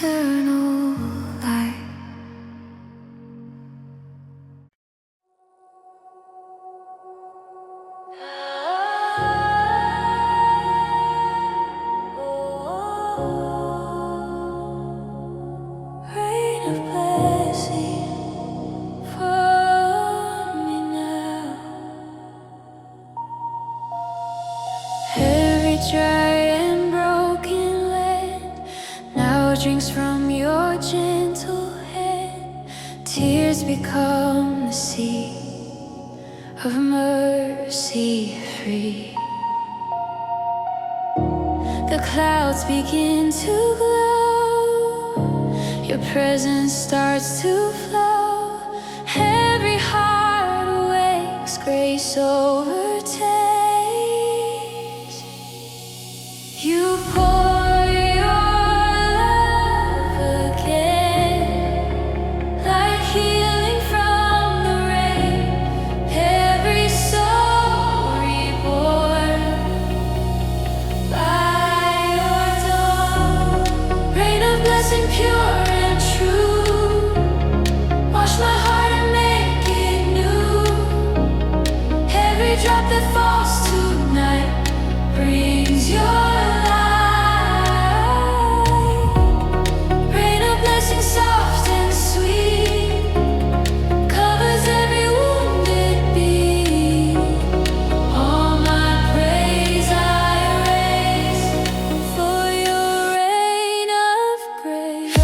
eternal light. Rain of blessing for me now. Every dry and broken land now drinks from your gentle hand. Tears become the sea of mercy free. The clouds begin to glow, your presence starts to flow. Every heart awakes, grace overtakes. You pour your love again, like healing from the rain. Every soul reborn by your dawn. Rain of blessing pure and true, wash my heart and make it new. Every drop that falls tonight brings your light. Rain of blessing soft and sweet, covers every wounded beat. All my praise I raise for your rain of grace.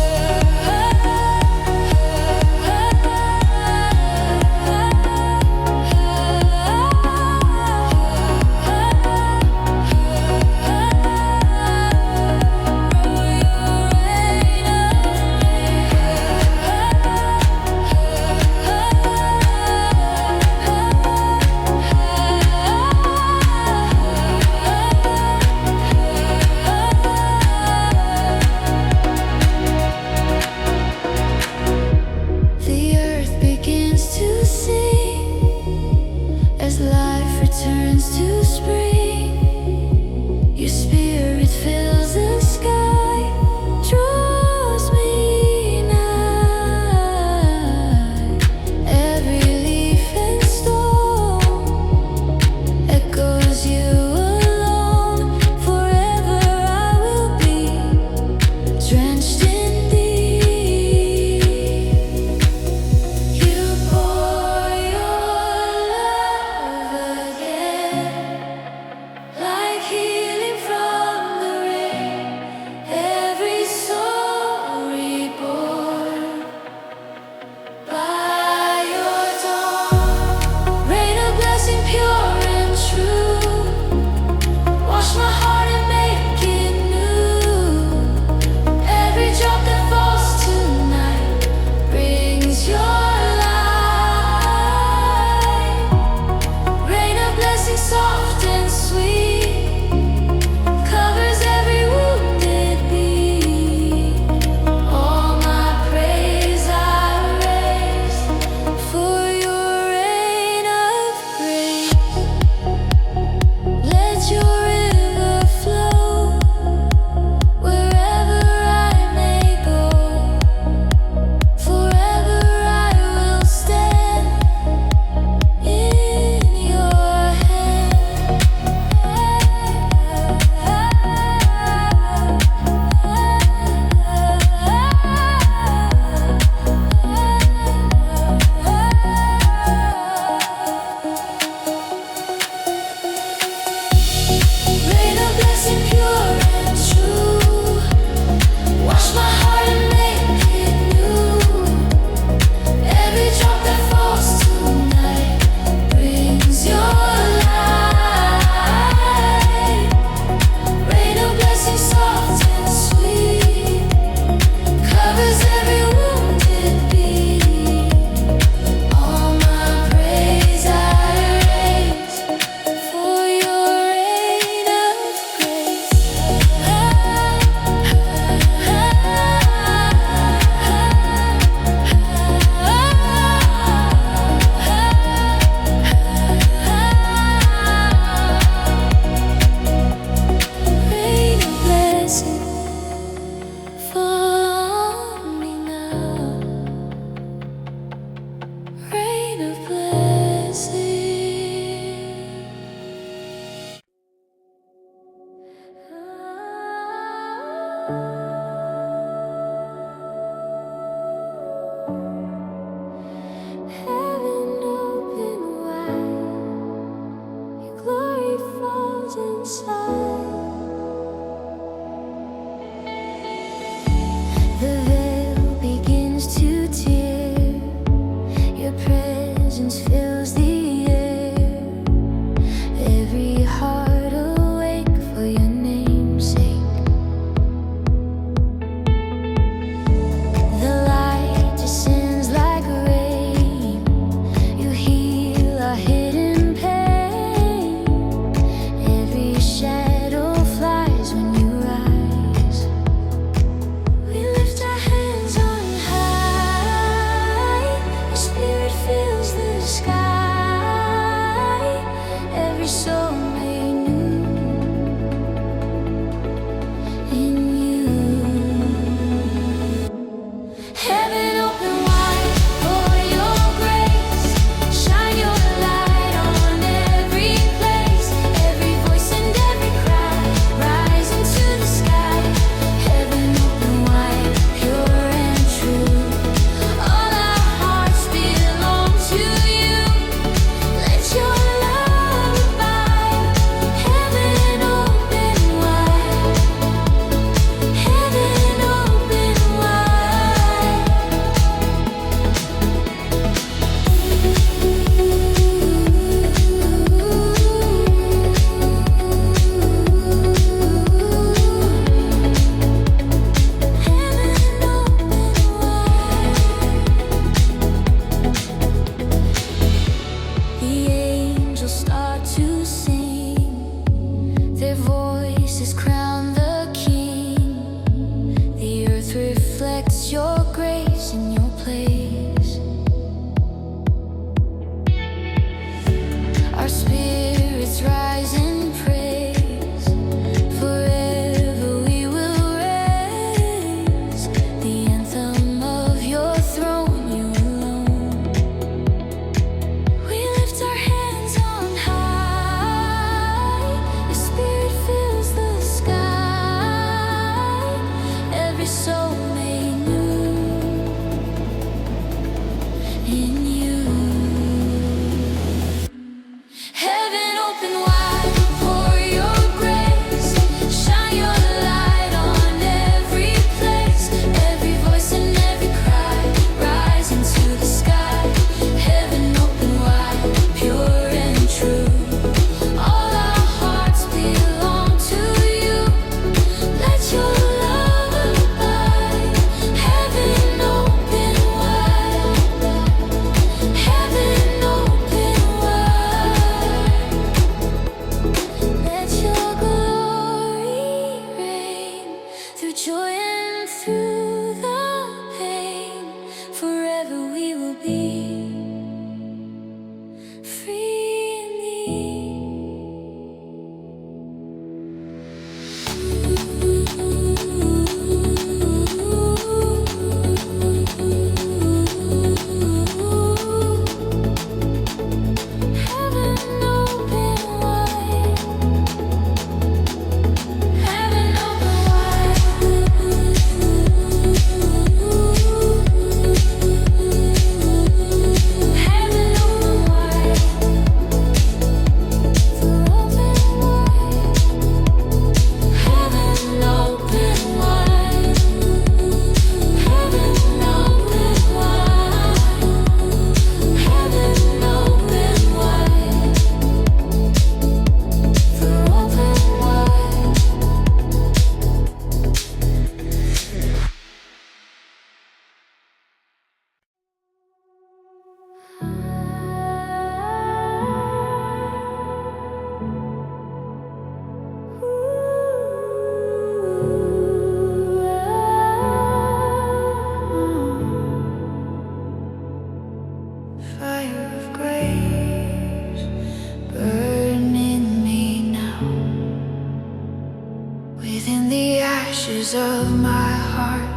Of my heart,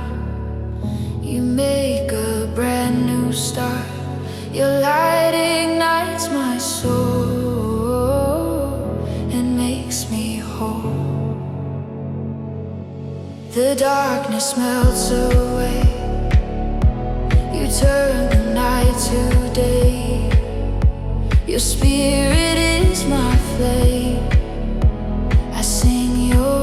you make a brand new start. Your light ignites my soul and makes me whole. The darkness melts away. You turn the night to day. Your spirit is my flame. I sing your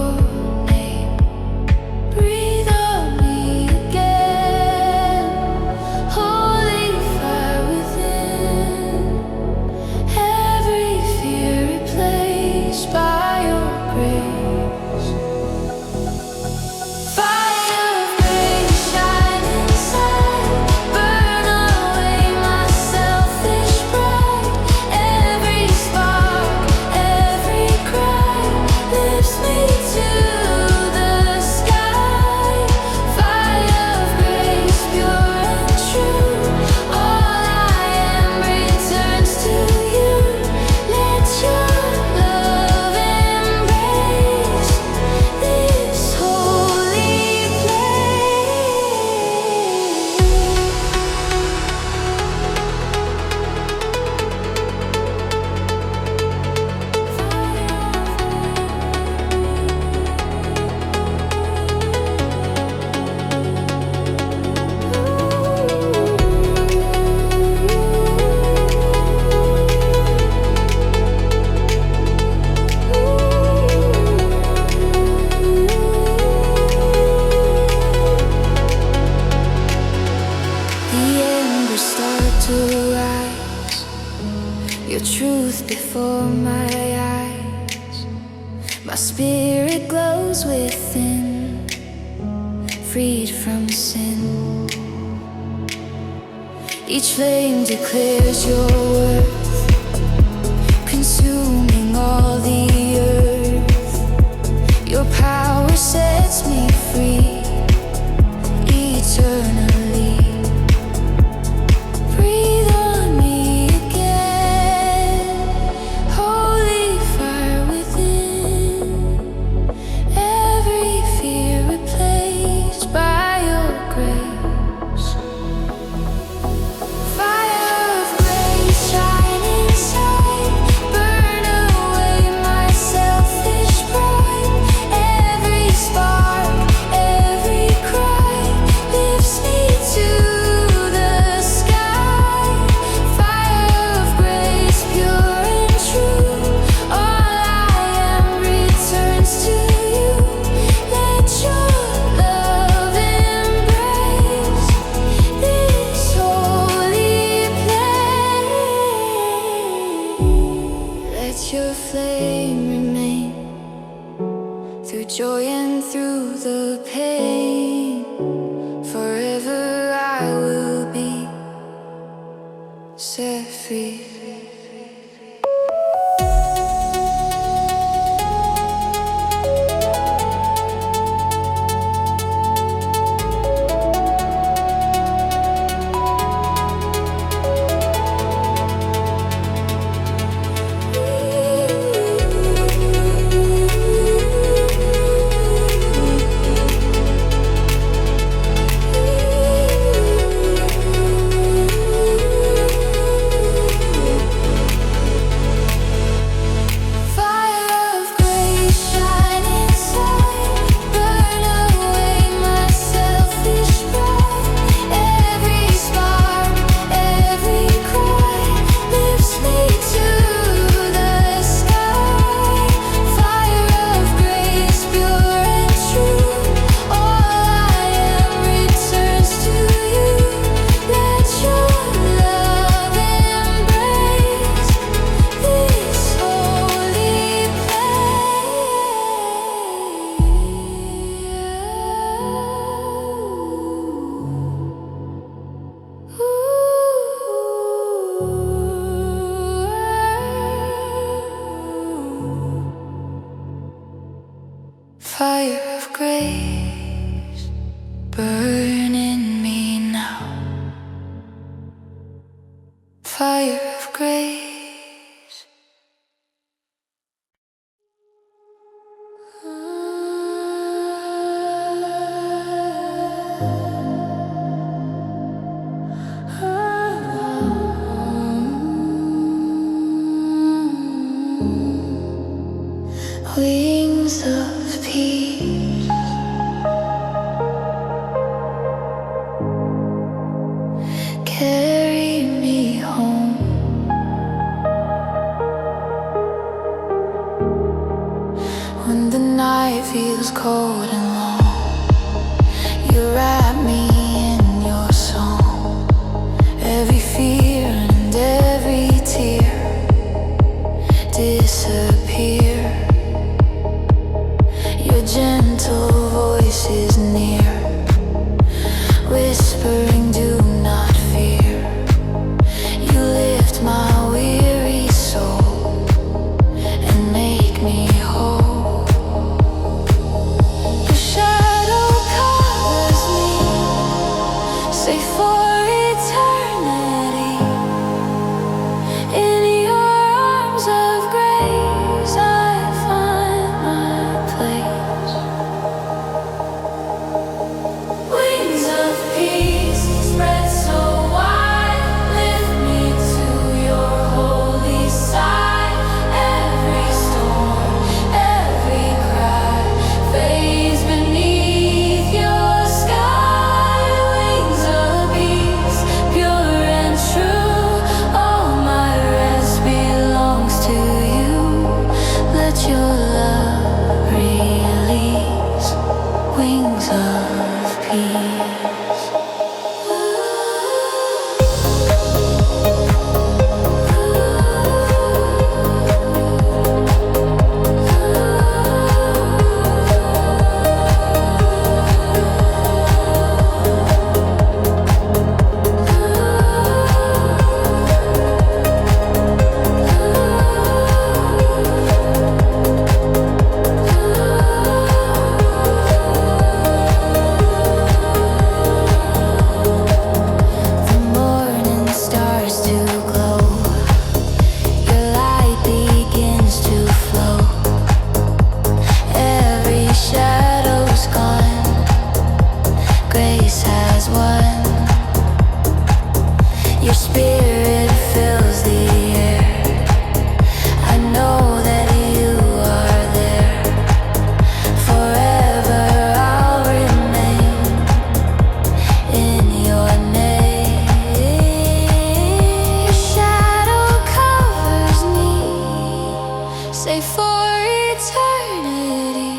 before my eyes. My spirit glows within, freed from sin. Each flame declares your worth, consuming all the earth. Your power sets me free, eternally. Your flame remain through joy and through the pain. Forever I will be set free. Fire of grace, burn in me now. Fire of grace. Wings of peace, carry me home. When the night feels cold and long, you wrap me in your song. Every fear and every tear disappear. Your gentle voice is near, whispering, do not fear. You lift my weary soul and make me whole. Your shadow covers me, safe for eternity. In your arms of grace I find my place. Wings of peace spread so wide, lift me to your holy side. Every storm, every cry fades beneath your sky. Wings of peace, pure and true, all my rest belongs to you. Let your love release. Wings of peace. The morning starts to glow, your light begins to flow. Every shadow's gone, grace has won. Your spirit fills the air, I know that you are there. Forever I'll remain in your name. Your shadow covers me, safe for eternity.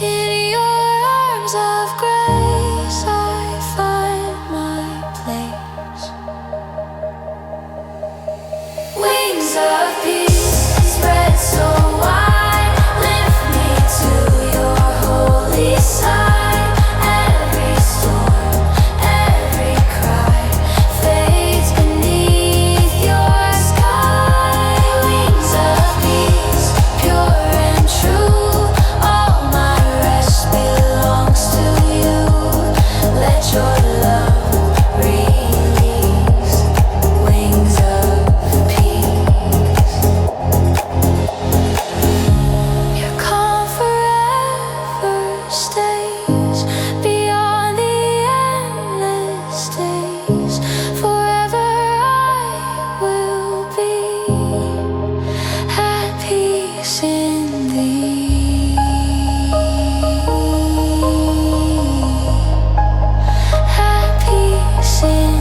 In your arms of grace I find my place. Wings of peace spread so wide, lift me to your holy side. Every storm, every cry fades beneath your sky. Wings of peace, pure and true, all my rest belongs to you. Let your love release. Wings of peace. Your calm forever stays beyond the endless days. Forever I will be at peace in thee. At peace in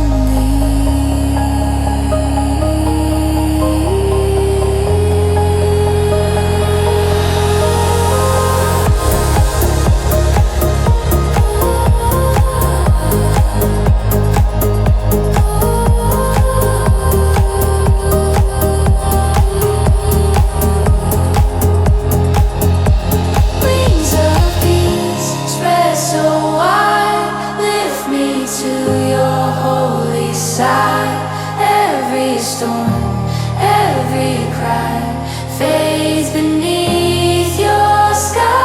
Wings of peace spread so wide, lift me to your holy side. Every storm, every cry fades beneath your sky.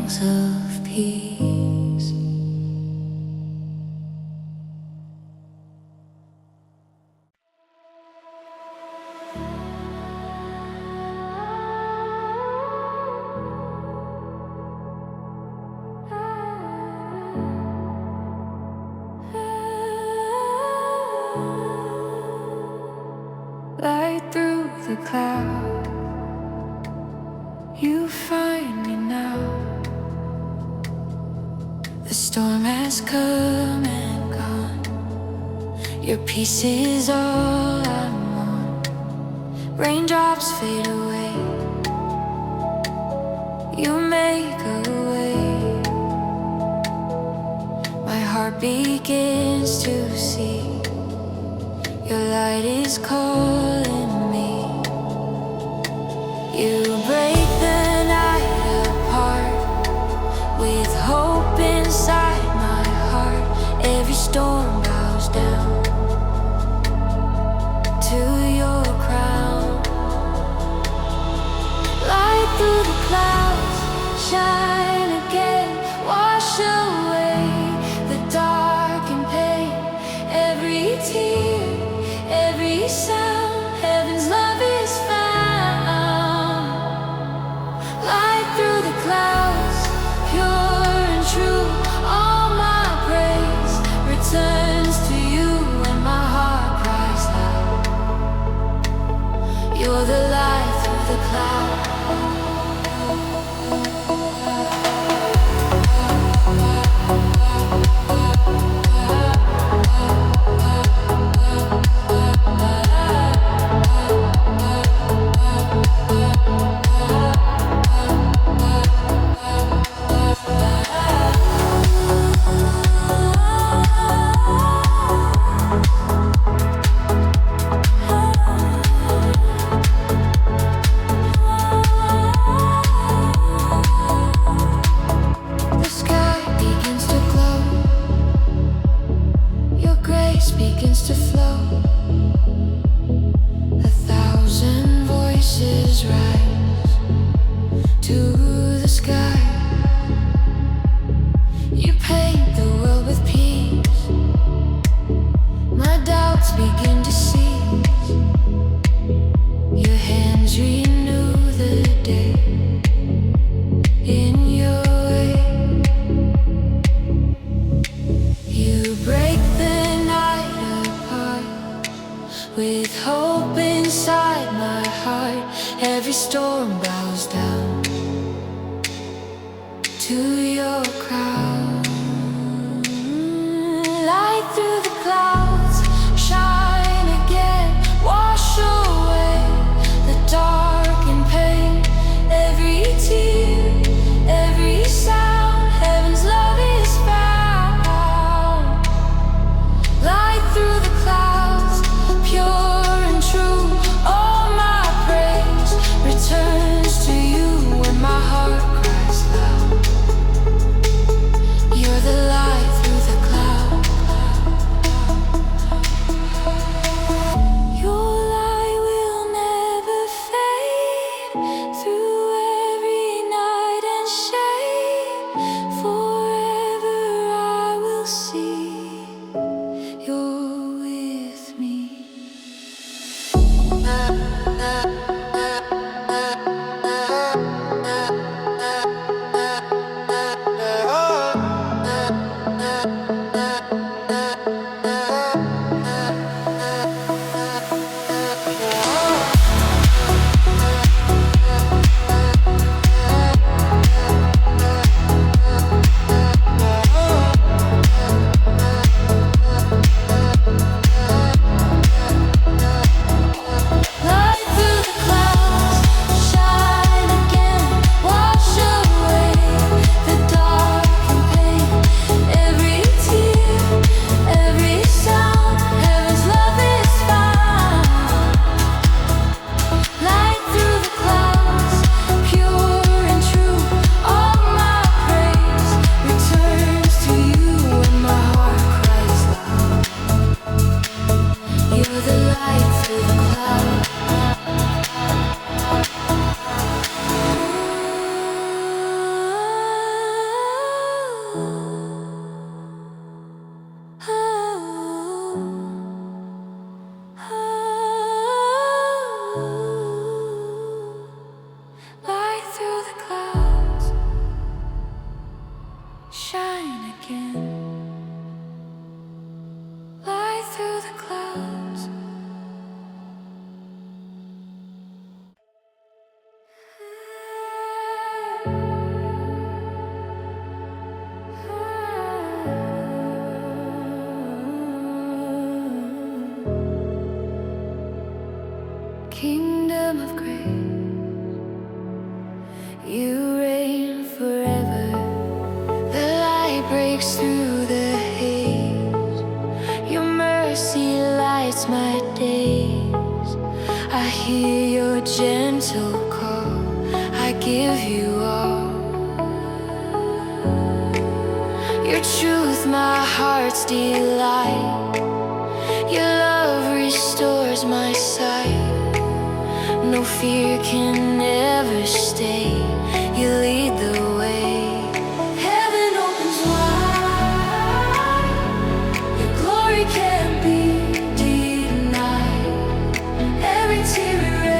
songs of peace. Light through the cloud, you find me now. The storm has come and gone. Your peace is all I want. Raindrops fade away, you make a way. My heart begins to see your light is calling me. You break the night apart with hope inside my heart. Every storm bows down to your crown. Light through the clouds, shine again, wash away the dark and pain. Every tear, every sound, heaven's love is found. Light through the clouds, pure and true. All my praise returns to you when my heart cries loud. You're the light through the clouds. Begins to flow. A thousand voices rise to the sky. You paint the world with peace. My doubts begin to cease. Your hands renew the day in your way. You break the with hope inside my heart. Every storm bows down to your crown. Light through the clouds, shine again, wash away the dark and pain. Every tear, every sound, heaven's love is found. Light through the clouds, pure and true. All my praise returns to you when my heart cries loud. Your truth, my heart's delight. Your love restores my sight. No fear can ever stay. You lead the way. Heaven opens wide. Your glory can't be denied. Every tear erased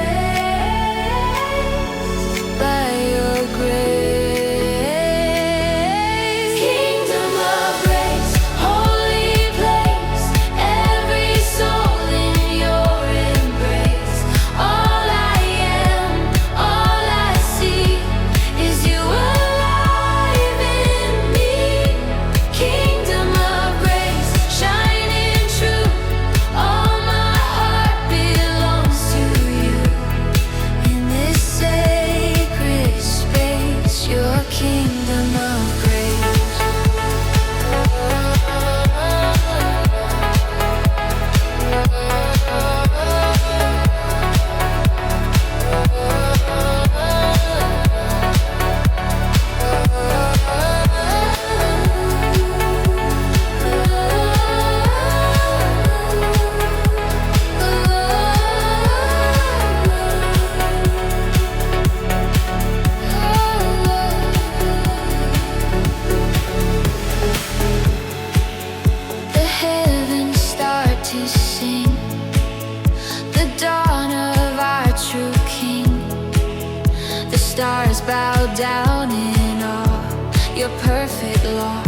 by your grace. Kingdom of grace, holy place. Every soul in your embrace. All I am, all I see is you alive in me. Kingdom of grace, shining true. All my heart belongs to you. In this sacred space, your kingdom of grace. The heavens start to sing, the dawn of our true King. The stars bow down in awe, your perfect law.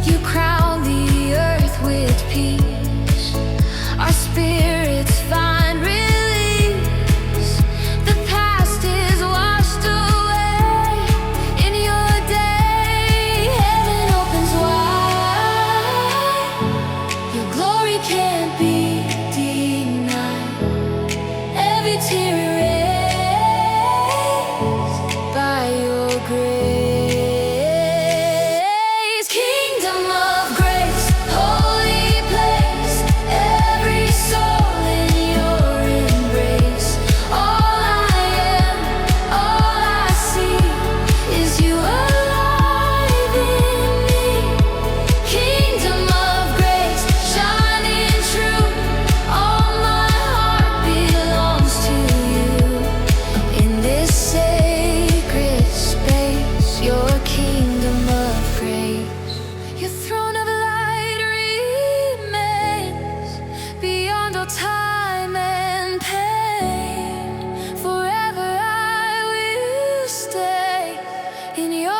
You crown the earth with peace. Our spirits find release. The past is washed away in your day. Heaven opens wide. Your glory can't be denied. Every tear erased by your grace. Kingdom of grace, holy place. Every soul in your embrace. All I am, all I see is you alive in me. Kingdom of grace, shining true. All my heart belongs to you. In this sacred space, your kingdom of grace. Your throne of light remains beyond all time and pain. Forever I will stay in your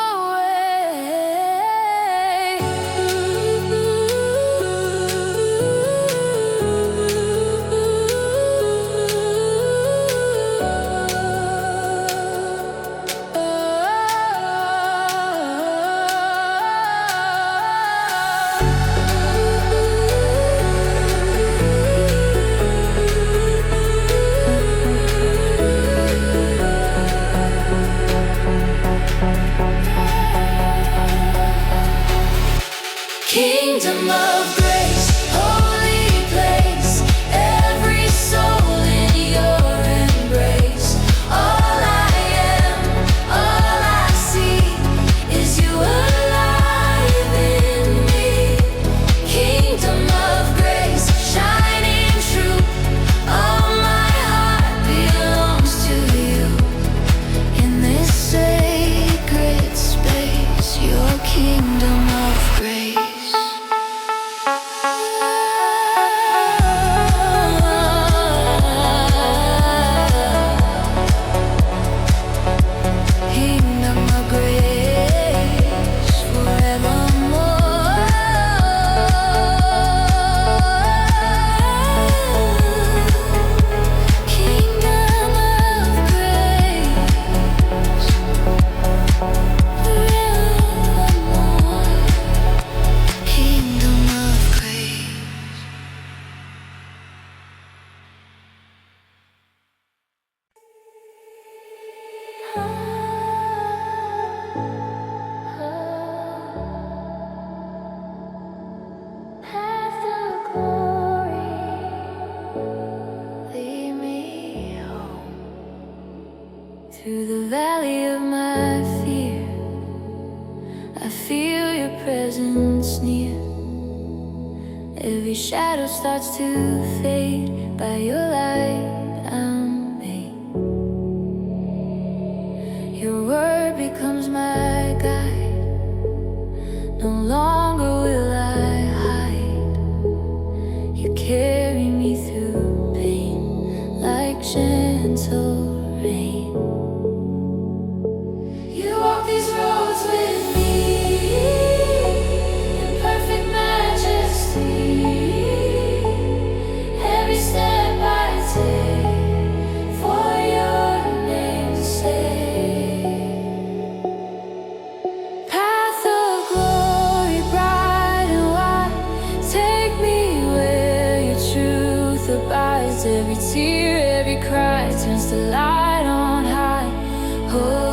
Kingdom of grace, holy place. Every soul in your embrace. All I am, all I see is you alive in me. Kingdom of grace, shining true. All my heart belongs to you. In this sacred space, your kingdom of grace. Kingdom of grace, forevermore. Kingdom of grace, forevermore. Kingdom of grace. Path of glory, lead me home. Through the valley of my fear, Every shadow starts to fade. By your light I'm made. Your word becomes my guide. No longer will I hide. You carry me through pain like gentle rain. You walk these roads with me in perfect majesty. Every step I take for your name's sake. Path of glory, bright and wide. Take me where your truth abides. Every tear, every cry turns to light on high. Oh.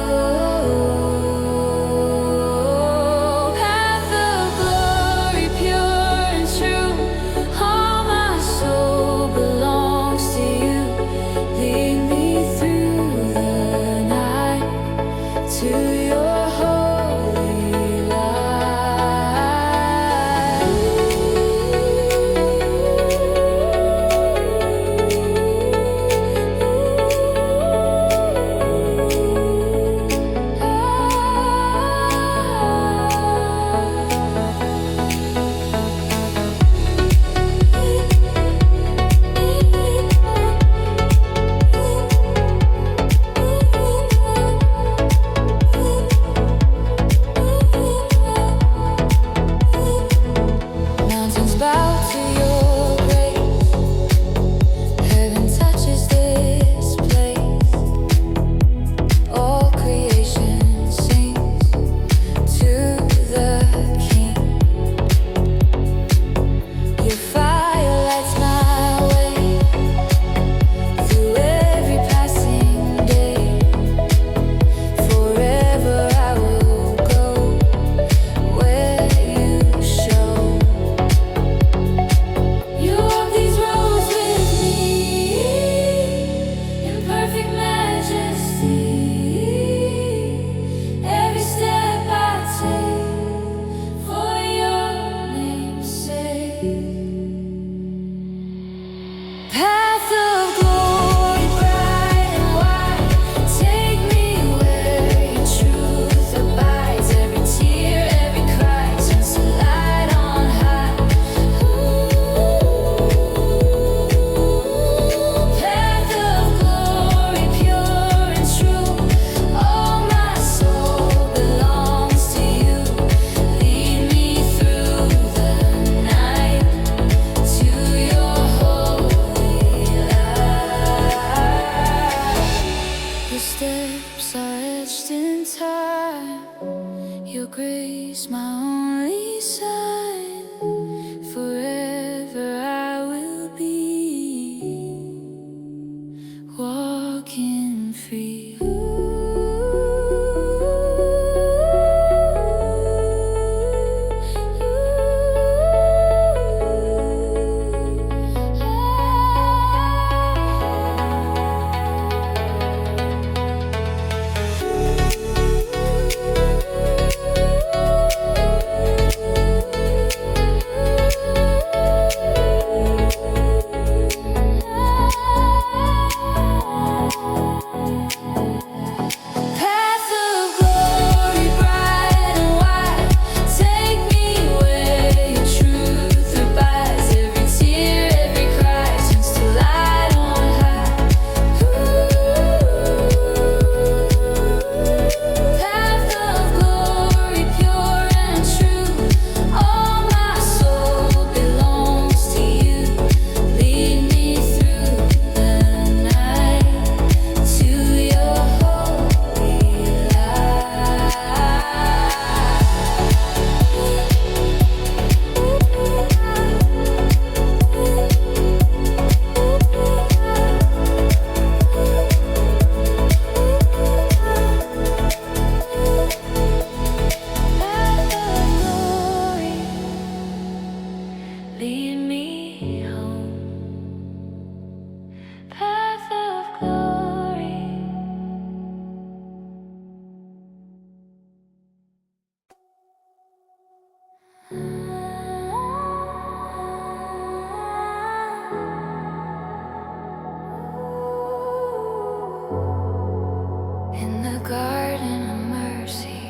garden of mercy.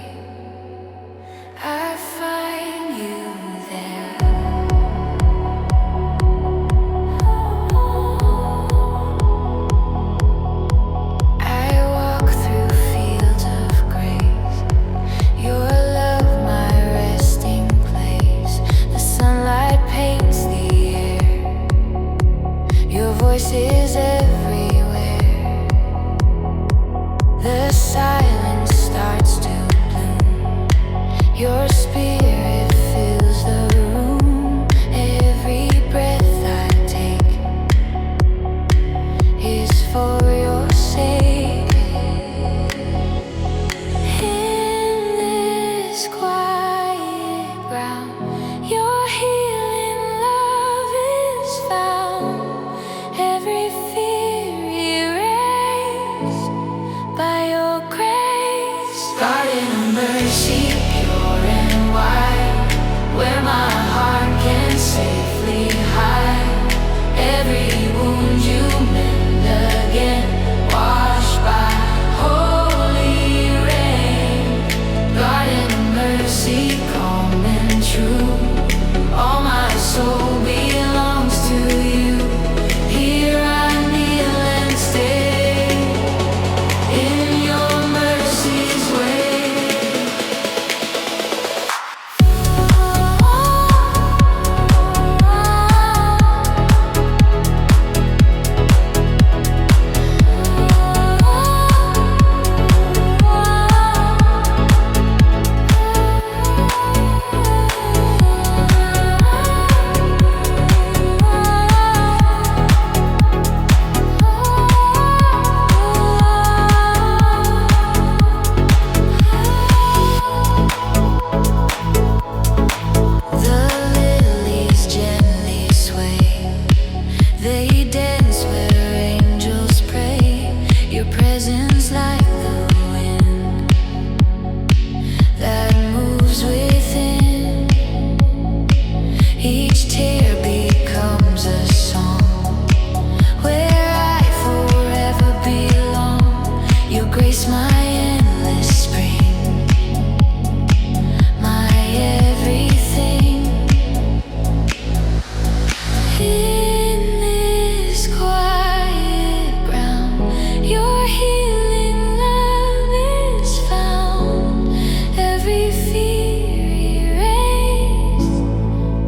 I find you there. I walk through fields of grace. Your love, my resting place. The sunlight paints the air. Your voice is everywhere. The silence starts to bloom. Your spirit fills the room. Every breath I take is for your sake. In this quiet ground, your healing love is found. Every fear erased by your grace. Garden of mercy, pure and wide, where my heart can safely hide. Every wound you mend again, washed by holy rain. Garden of mercy, calm and true. All my soul belongs to you. Here I kneel and stay in your mercy's way. The lilies gently sway. They dance where angels pray. Your presence like the wind that moves within. Each tear becomes a song where I forever belong. You grace my endless spring, my everything. In this quiet ground, your healing love is found. Every fear erased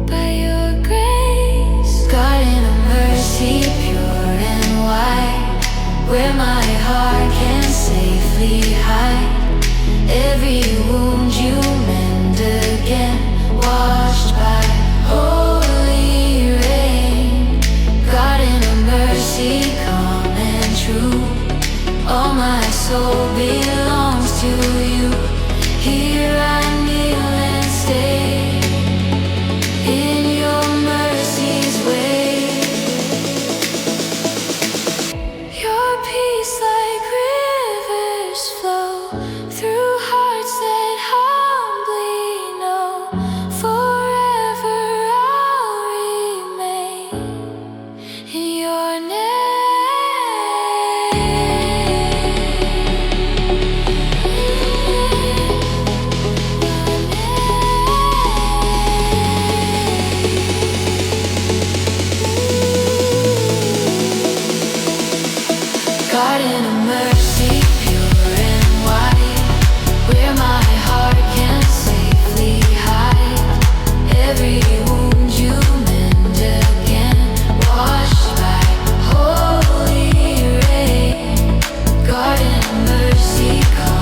by your grace. Garden of mercy, pure and wide, where my heart can safely hide. Every wound you mend again, washed by holy rain. Garden of mercy, calm and true. All my soul belongs to you. Here I kneel and stay in your mercy's way. Your peace like rivers flow through hearts that humbly know. Forever I'll remain in your Garden of mercy, pure and wide, where my heart can safely hide. Every wound you mend again, washed by holy rain. Garden of mercy, calm